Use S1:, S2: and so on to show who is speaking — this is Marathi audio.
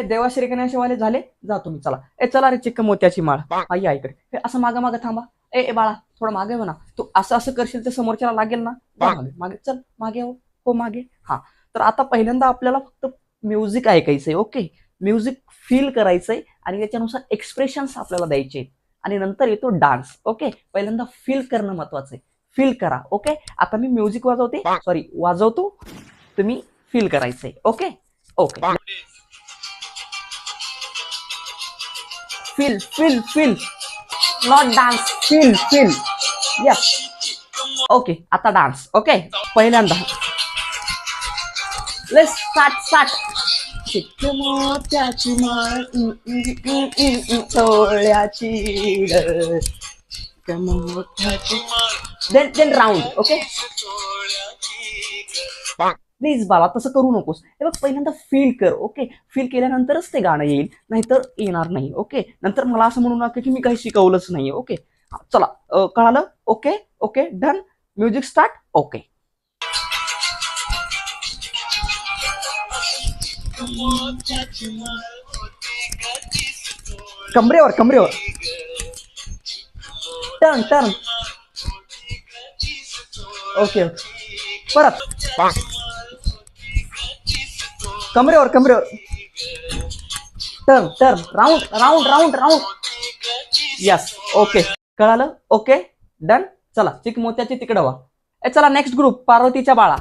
S1: देवाश्री गणेशवाले झाले, जा तुम्ही चला. चला रे चिक्क मोत्याची माळ, आई इकडे. असं मागे मागे थांबा. बाळा थोडं मागे म्हणा, तू असं असं करशील तर समोरच्याला लागेल ना. मागे चल, मागे हो मागे. हा, तर आता पहिल्यांदा आपल्याला फक्त म्युझिक ऐकायचंय. ओके, म्युझिक फील करायचंय आणि त्याच्यानुसार एक्सप्रेशन्स आपल्याला द्यायचे आणि नंतर येतो डान्स. ओके, पहिल्यांदा फील करणं महत्वाचं आहे. फील करा. ओके, आता मी म्युझिक वाजवतो, तुम्ही फील करायचंय. Okay okay, feel feel feel, not dance, feel feel. Yes, okay, आता डान्स. ओके, पहिल्यांदा लेट्स स्टार्ट. चिक्क मोत्याची माळ, सोहळ्याची मोत्याची. Then round. ओके, प्लीज बाबा तसं करू नकोस. बघ, पहिल्यांदा फील कर. ओके, फील केल्यानंतरच ते गाणं येईल, नाहीतर येणार नाही. ओके, नंतर मला असं म्हणू नका की मी काही शिकवलंच नाही. ओके, चला, कळालं. Okay okay, done. Music start. Okay, कमरेवर टर्न. ओके, परत कमरेवर टर्न. राऊंड. यस, ओके, कळालं. Okay, done. चला, चिक मोत्याची तिकडं व्हा. चला नेक्स्ट ग्रुप, पार्वतीच्या बाळा.